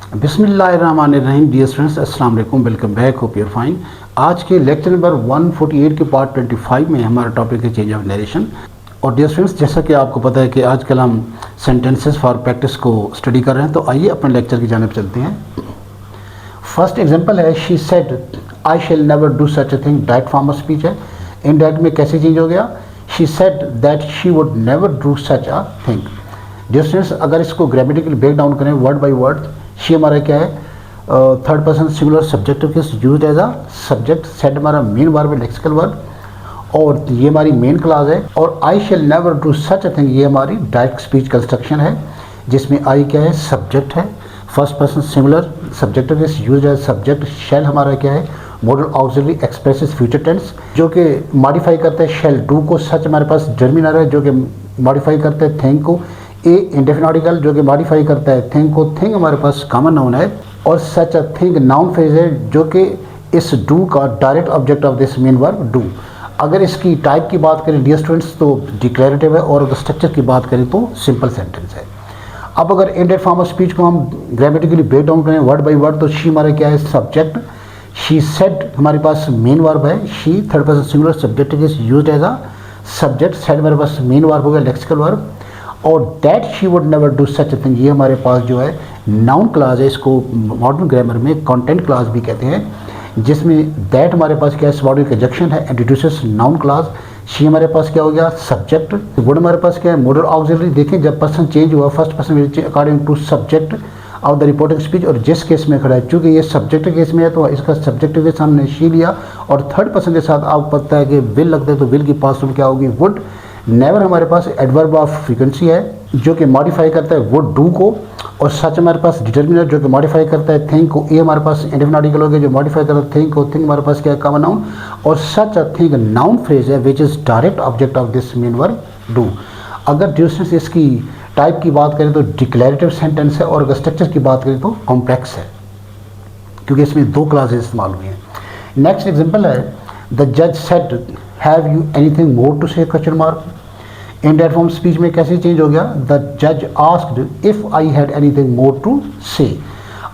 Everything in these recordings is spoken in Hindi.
बिस्मिल्लाहिर्रहमानिर्रहीम। डियर स्टूडेंट्स, अस्सलाम वालेकुम, welcome back, hope you're fine. आज के लेक्चर नंबर 148 के पार्ट 25 में हमारा टॉपिक है चेंज ऑफ नरेशन। और डियर स्टूडेंट्स, जैसा कि आपको पता है कि आजकल हम सेंटेंसेस फॉर प्रैक्टिस को स्टडी कर रहे हैं, तो आइए अपने लेक्चर की जानिब चलते हैं। फर्स्ट एग्जांपल है, she said I shall never do such a thing. Direct form of speech है। इनडायरेक्ट में कैसे चेंज हो गया? She said that she would never do such a thing. Dear students, अगर इसको ग्रामेटिकली ब्रेक डाउन करें वर्ड बाय वर्ड, शी हमारा क्या है? Third person singular subjective case used as a subject. Said हमारा मेन वर्ब है, लेक्सिकल वर्ब, और ये हमारी मेन क्लास है। और I shall never do such a thing, ये हमारी डायरेक्ट स्पीच कंस्ट्रक्शन है, जिसमें आई क्या है? सब्जेक्ट है। First person singular subjective case used as subject. Shall हमारा क्या है? Modal auxiliary expresses future tense, जो कि मॉडिफाई करते हैं शैल डू को। सच हमारे पास डिटरमिनर है, जो कि मॉडिफाई करते हैं थिंग को। ए इंडेफिनिट आर्टिकल, जो कि मॉडिफाई करता है थिंग को। थिंग हमारे पास कॉमन नाउन है। और सच अ थिंग नाउन फ्रेज है, जो कि इस डू का direct object of this main verb do. अगर इसकी टाइप की बात करें डियर स्टूडेंट्स, तो डिक्लेरेटिव है, और अगर स्ट्रक्चर की बात करें तो सिंपल सेंटेंस है। अब अगर इंडेट फॉर्म ऑफ स्पीच को हम ग्रामेटिकली ब्रेक डाउन करें वर्ड बाय वर्ड, तो शी हमारा क्या है? सब्जेक्ट। शी सेड हमारे पास मेन वर्ब है। She third person singular subject is used as a subject. Said हमारे पास मेन वर्ब हो गया, लेक्सिकल वर्ब। और that she would never do such a thing, ये हमारे पास जो है नाउन क्लास है। इसको मॉडर्न ग्रामर में कंटेंट क्लास भी कहते हैं, जिसमें दैट हमारे पास क्या है? सबऑर्डिनेट कंजंक्शन है, इंट्रोड्यूसेस नाउन क्लास। शी हमारे पास क्या हो गया? सब्जेक्ट। वुड हमारे पास क्या है? Modal auxiliary. देखें, जब पर्सन चेंज हुआ, first person according to subject of the reporting speech, और जिस केस में खड़ा है, चूंकि ये सब्जेक्ट केस में है तो इसका सब्जेक्ट के सामने शी लिया, और थर्ड पर्सन के साथ आपको पता है कि विल लगता है, तो विल की पास्ट फॉर्म क्या होगी? वुड। नेवर हमारे पास एडवर्ब ऑफ फ्रीक्वेंसी है, जो कि मॉडिफाई करता है वुड डू को। और सच हमारे पास डिटरमिनर, जो कि मॉडिफाई करता है थिंग को। ए हमारे पास इंडेफिनिट आर्टिकल हो गया, जो मॉडिफाई करता है थिंग को। थिंग हमारे पास क्या है? Common noun. और सच अ थिंग नाउन फ्रेज है, which is direct object of this main verb do. अगर डिस्टेंस इसकी टाइप की बात करें तो डिक्लेरेटिव सेंटेंस है, और अगर स्ट्रक्चर की बात करें तो कॉम्प्लेक्स है, क्योंकि इसमें दो क्लासेस इस्तेमाल हुई हैं। नेक्स्ट एग्जांपल है, द जज said have you anything more to say question mark. Indirect form speech में कैसे चेंज हो गया? द जज asked if I had anything more to say.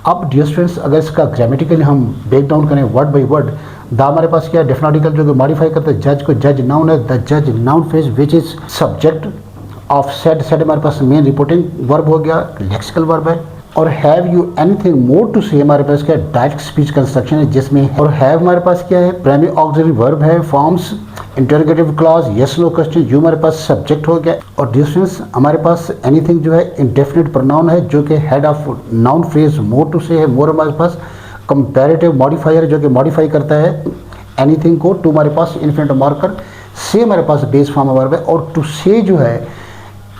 अब डियर स्टूडेंट्स, अगर इसका ग्रामेटिकली हम ब्रेक डाउन करें वर्ड बाय वर्ड, द हमारे पास क्या है? डेफिनेट आर्टिकल, जो कि मॉडिफाई करता है जज को। जज नाउन है, द जज noun phrase which is subject of said. Said हमारे पास मेन रिपोर्टिंग वर्ब हो गया, लेक्सिकल वर्ब है। और have you anything more to say हमारे पास क्या है? डायरेक्ट स्पीच कंस्ट्रक्शन है, जिसमें और हैव हमारे पास क्या है? प्राइमरी ऑक्सिलरी वर्ब है, forms interrogative clause, yes no question. You हमारे पास सब्जेक्ट हो गया। और डिस्टेंस हमारे पास एनीथिंग जो है इंडेफिनिट प्रोनाउन है, जो कि head of noun phrase more to say है। मोर हमारे पास कंपैरेटिव मॉडिफायर, जो कि मॉडिफाई करता है एनीथिंग को। टू हमारे पास इन्फिनिट मार्कर। से हमारे पास बेस फॉर्म वर्ब है। और टू से जो है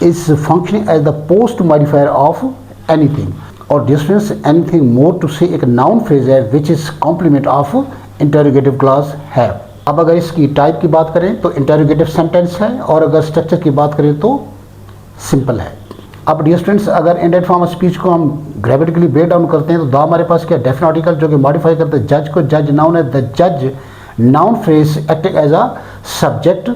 is functioning as the post modifier of anything. और distance anything more to say एक नाउन फ्रेज है, which is complement of interrogative clause have. अब अगर इसकी टाइप की बात करें तो इंटरोगेटिव सेंटेंस है, और अगर स्ट्रक्चर की बात करें तो सिंपल है। अब डियर स्टूडेंट्स, अगर इंडायरेक्ट फॉर्म ऑफ स्पीच को हम ग्रामेटिकली ब्रेक डाउन करते हैं, तो द हमारे पास क्या? डेफिनेट आर्टिकल, जो कि मॉडिफाई करते हैं जज को। जज नाउन है, द जज noun phrase acting as a subject.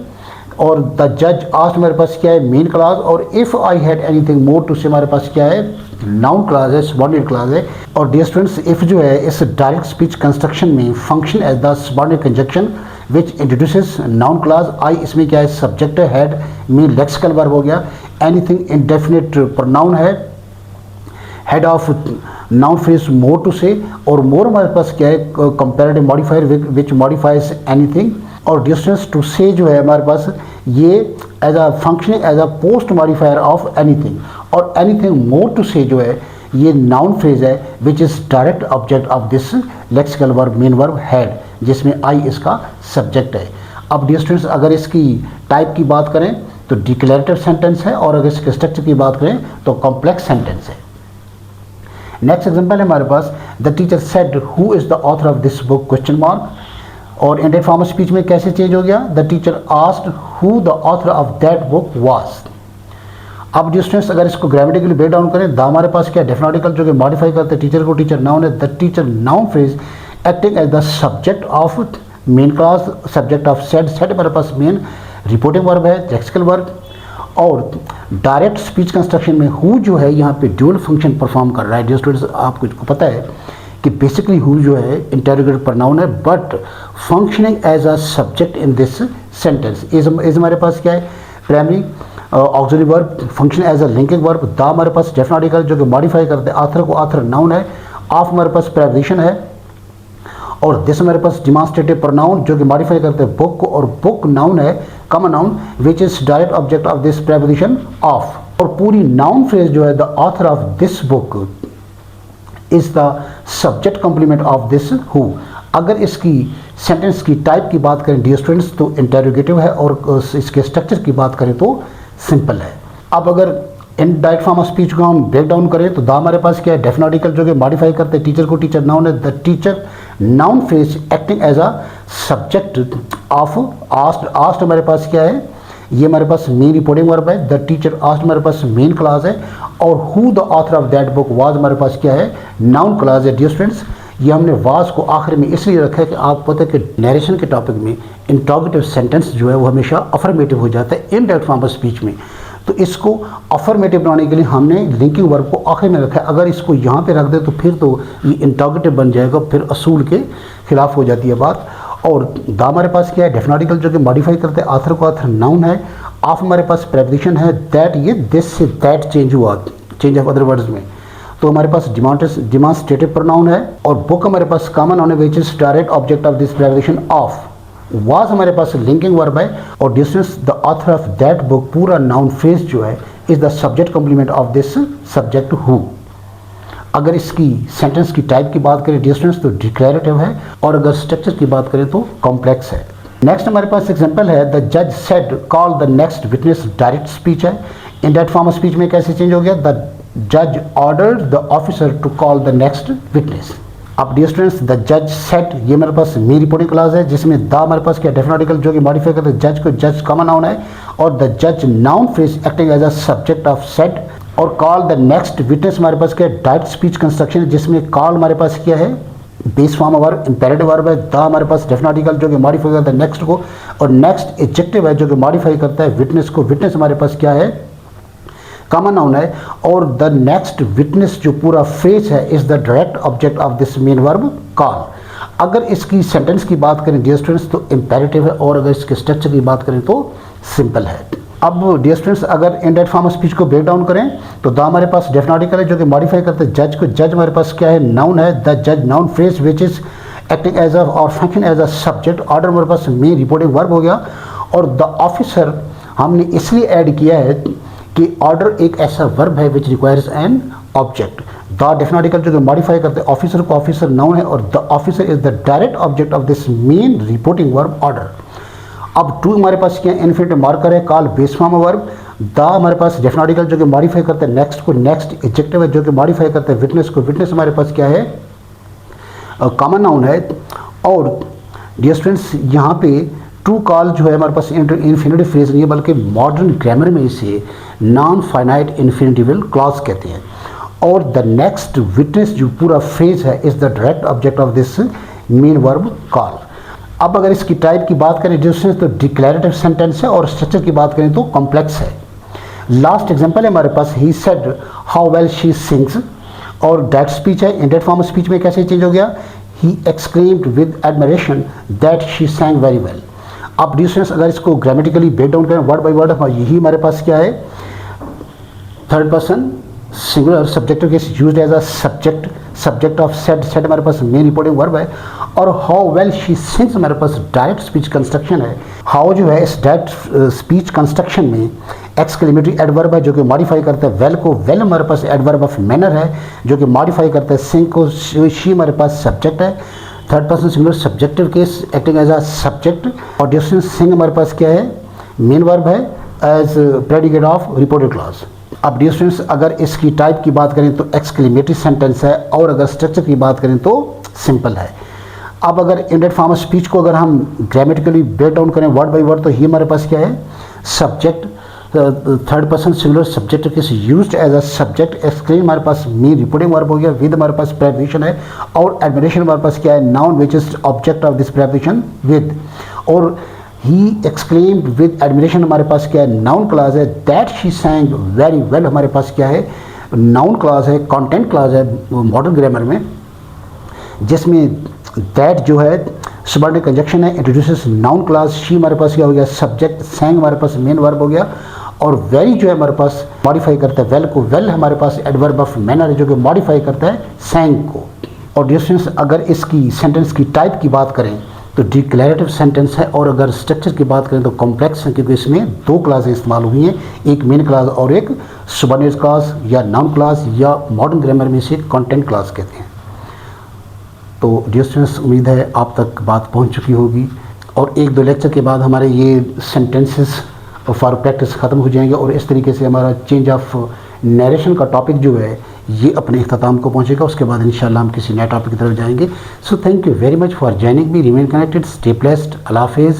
और द जज आस्क्ड हमारे पास क्या है? Main clause. और if I had anything more to say हमारे पास क्या है? नाउन क्लास है, सबऑर्डिनेट क्लास है। और डियर स्टूडेंट्स, इफ जो है इस डायरेक्ट स्पीच कंस्ट्रक्शन में function as the subordinate conjunction which introduces noun clause. I इसमें क्या है? सब्जेक्ट है। हेड में लेक्सिकल वर्ब हो गया। एनीथिंग इंडेफिनिट प्रोनाउन है, head of noun phrase more to say. और मोर हमारे पास क्या है? Comparative modifier which modifies anything. और डिस्टेंस टू से जो है हमारे पास ये as a functioning as a post modifier of anything. और एनीथिंग मोर टू से जो है ये नाउन फ्रेज है, which is direct object of this lexical verb main verb had, जिसमें आई इसका सब्जेक्ट है। अब डियर स्टूडेंट्स, अगर इसकी टाइप की बात करें तो डिक्लेरेटिव सेंटेंस है, और अगर इसके स्ट्रक्चर की बात करें तो कॉम्प्लेक्स सेंटेंस है। नेक्स्ट एग्जांपल है हमारे पास, the teacher said who is the author of this book question mark. और इंडायरेक्ट फॉर्म ऑफ स्पीच में कैसे चेंज हो गया? The teacher asked who the author of that book was. अब डिस्टेंस अगर इसको ग्रामेटिकली ब्रेक डाउन करें, द हमारे पास क्या? डेफिनेट आर्टिकल, जो कि मॉडिफाई करते हैं टीचर को। टीचर नाउन है, the teacher noun phrase acting as the subject of main clause, subject of said. Said हमारे पास मेन रिपोर्टिंग वर्ब है, लेक्सिकल वर्ब। और डायरेक्ट स्पीच कंस्ट्रक्शन में हु जो है यहाँ पे ड्यूअल फंक्शन परफॉर्म कर रहा है। डियर स्टूडेंट्स, आपको पता है कि बेसिकली हु जो है इंटेरोगेटिव प्रोनाउन है but functioning as a subject in this sentence. Is हमारे पास क्या है, primary auxiliary verb, function as a linking verb. The हमारे पास डेफिनेट आर्टिकल जो कि मॉडिफाई करते हैं आथर को, आथर नाउन है। ऑफ हमारे पास प्रेपोजिशन है और दिस हमारे पास डिमॉन्स्ट्रेटिव प्रोनाउन जो कि मॉडिफाई करते हैं बुक को, और बुक नाउन है, common noun which is direct object of this preposition of. और पूरी नाउन फ्रेज जो है the author of this book is the subject complement of this who. अगर इसकी सेंटेंस की टाइप की बात करें डियर स्टूडेंट्स तो इंटेरोगेटिव है, और इसके स्ट्रक्चर की बात करें तो सिंपल है। अब अगर in direct form of speech को हम ब्रेक डाउन करें तो द हमारे पास क्या है, डेफिनेट आर्टिकल जो कि मॉडिफाई करते हैं टीचर को, टीचर नाउन है। The teacher noun phrase acting as a subject of asked. Asked हमारे पास क्या है, ये हमारे पास मेन रिपोर्टिंग वर्ब है। द टीचर आस्क्ड हमारे पास मेन क्लास है, और who the author of that book was हमारे पास क्या है, नाउन क्लास है। डियर स्टूडेंट्स, ये हमने वाज को आखिर में इसलिए रखा है कि आप पता है कि नरेशन के टॉपिक में इंट्रोगेटिव सेंटेंस जो है वो हमेशा अफर्मेटिव हो जाता है in direct form of speech में, तो इसको अफर्मेटिव बनाने के लिए हमने लिंकिंग वर्ब को आखिर में रखा है। अगर इसको यहाँ पे रख दे तो फिर तो ये इंट्रोगेटिव बन जाएगा, फिर असूल के खिलाफ हो जाती है बात। और द हमारे पास क्या है, डेफिनेट आर्टिकल जो कि मॉडिफाई करते हैं आथर को, आथर नाउन है। ऑफ हमारे पास प्रेपोजिशन है, दैट ये दिस से दैट चेंज हुआ, चेंज ऑफ अदर वर्ड्स में, तो हमारे पास डिमॉन्स्ट्रेटिव प्रोनाउन है। और बुक हमारे पास कॉमन नाउन है which is direct object of this preposition of. Was हमारे पास लिंकिंग वर्ब है, और distance the author of that book पूरा नाउन फ्रेज जो है is the subject complement of this subject who. अगर इसकी सेंटेंस की टाइप की बात करें डिस्टेंस तो डिक्लेरेटिव है, और अगर स्ट्रक्चर की बात करें तो कॉम्प्लेक्स है। नेक्स्ट हमारे पास एग्जांपल है, द जज said call the next witness. Direct speech है, in that form of speech में कैसे चेंज हो गया, द जज ordered the officer to call the next witness. अब डियर स्टूडेंट्स, द जज सेड ये मेरे पास मेरी रिपोर्टिंग क्लास है, जिसमें द हमारे पास क्या डेफिनेट आर्टिकल जो कि मॉडिफाई करते हैं जज को, जज कॉमन नाउन है, और द जज noun phrase acting as a subject of said. और कॉल द नेक्स्ट विटनेस हमारे पास क्या डायरेक्ट स्पीच कंस्ट्रक्शन है, जिसमें कॉल हमारे पास क्या है, base form verb, imperative verb है। द हमारे पास डेफिनेट आर्टिकल जो कि मॉडिफाई करता है नेक्स्ट को, और नेक्स्ट एडजेक्टिव है जो कि मॉडिफाई करता है विटनेस को। विटनेस हमारे पास क्या है, कॉमन नाउन है, और द नेक्स्ट विटनेस जो पूरा फ्रेज है is the direct object of this main verb call. अगर इसकी सेंटेंस की बात करें डियर स्टूडेंट्स तो इंपेरेटिव है, और अगर इसके स्ट्रक्चर की बात करें तो सिंपल है। अब डियर स्टूडेंट्स, अगर इनडायरेक्ट फॉर्म ऑफ स्पीच को ब्रेक डाउन करें तो द हमारे पास डेफिनेट आर्टिकल है जो कि मॉडिफाई करते हैं जज को। जज हमारे पास क्या है, नाउन है। द जज noun phrase which is acting as a और function as a subject. Order हमारे पास मेन रिपोर्टिंग वर्ब हो गया, और द ऑफिसर हमने इसलिए ऐड किया है कि ऑर्डर एक ऐसा वर्ब है which requires an object. The definite article जो कि मॉडिफाई करते हैं ऑफिसर को, ऑफिसर नाउन है, और the officer is the direct object of this main reporting verb order. अब टू हमारे पास क्या इन्फिनिटिव मार्कर है, call base form verb. The हमारे पास डेफिनेट आर्टिकल जो कि मॉडिफाई करते हैं नेक्स्ट को, नेक्स्ट एडजेक्टिव है जो कि मॉडिफाई करते हैं विटनेस को। विटनेस हमारे पास क्या है, कॉमन नाउन है। और डियर स्टूडेंट्स, यहाँ पे टू कॉल जो है हमारे पास इन्फिनिटिव फ्रेज नहीं है, बल्कि मॉडर्न ग्रामर में इसे नॉन फाइनाइट इन्फिनिटिवल क्लॉज कहते हैं। और द नेक्स्ट विटनेस जो पूरा फ्रेज है is the direct object of this main verb call. अब अगर इसकी टाइप की बात करें डिस्टेंस तो डिक्लेरेटिव सेंटेंस है, और स्ट्रक्चर की बात करें तो कॉम्प्लेक्स है। लास्ट एग्जांपल है हमारे पास, he said how well she sings, और डायरेक्ट स्पीच है। इंडायरेक्ट फॉर्म ऑफ स्पीच में कैसे चेंज हो गया, he exclaimed with admiration that she sang very well. अब डिस्टेंस अगर इसको ग्रामेटिकली ब्रेक डाउन करें वर्ड बाय वर्ड, यही हमारे पास क्या है, third person singular subjective case used as a subject of said. Said हमारे पास मेन रिपोर्टिंग वर्ब है, और हाउ वेल शी सिंग्स हमारे पास डायरेक्ट स्पीच कंस्ट्रक्शन है। हाउ जो है इस डायरेक्ट स्पीच कंस्ट्रक्शन में एक्सक्लेमेटरी एडवर्ब है जो कि मॉडिफाई करता है वेल को। वेल हमारे पास एडवर्ब ऑफ मैनर है जो कि मॉडिफाई करता है सिंग को। शी हमारे पास सब्जेक्ट है, third person singular subjective case acting as a subject. और डिस्टेंस सिंग हमारे पास क्या है, मेन वर्ब है as predicate of reported clause. अब डिस्टेंस अगर इसकी टाइप की बात करें तो एक्सक्लेमेटरी सेंटेंस है, और अगर स्ट्रक्चर की बात करें तो सिंपल है। अब अगर इंडायरेक्ट फॉर्म ऑफ स्पीच को अगर हम ग्रामेटिकली ब्रेक डाउन करें वर्ड बाय वर्ड तो ये हमारे पास क्या है, subject third person singular subject case used as a subject. Exclaim हमारे पास मेन रिपोर्टिंग वर्ब हो गया, विद हमारे पास प्रेपोजिशन है, और एडमिरेशन हमारे पास क्या है, noun which is object of this preposition with. और ही एक्सक्लेम्ड विद एडमिरेशन हमारे पास क्या है, नाउन क्लास है। दैट शी सैंग वेरी वेल हमारे पास क्या है, नाउन क्लास है, कंटेंट क्लास है मॉडर्न ग्रामर में, जिसमें दैट जो है सबऑर्डिनेट कंजक्शन है, इंट्रोड्यूसेस नाउन क्लास। शी हमारे पास क्या हो गया, सब्जेक्ट। सैंग हमारे पास मेन वर्ब हो गया, और वेरी जो है हमारे पास मॉडिफाई करता है वेल को। वेल हमारे पास एडवर्ब ऑफ मैनर है जो कि मॉडिफाई करता है सैंग को। और डिस्टेंस अगर इसकी सेंटेंस की टाइप की बात करें तो डिक्लेरेटिव सेंटेंस है, और अगर स्ट्रक्चर की बात करें तो कॉम्प्लेक्स है, क्योंकि इसमें दो क्लासें इस्तेमाल हुई हैं, एक मेन क्लास और एक सबऑर्डिनेट क्लास या नाउन क्लास, या मॉडर्न ग्रामर में इसे कंटेंट क्लास कहते हैं। तो डियर स्टूडेंट्स, उम्मीद है आप तक बात पहुंच चुकी होगी, और एक दो लेक्चर के बाद हमारे ये सेंटेंसेस फॉर प्रैक्टिस ख़त्म हो जाएंगे, और इस तरीके से हमारा चेंज ऑफ नरेशन का टॉपिक जो है ये अपने इख्तिताम को पहुंचेगा। उसके बाद इंशाल्लाह हम किसी नए टॉपिक की तरफ जाएंगे। So thank you very much for joining me. Remain connected, stay blessed, अल्लाह हाफिज़।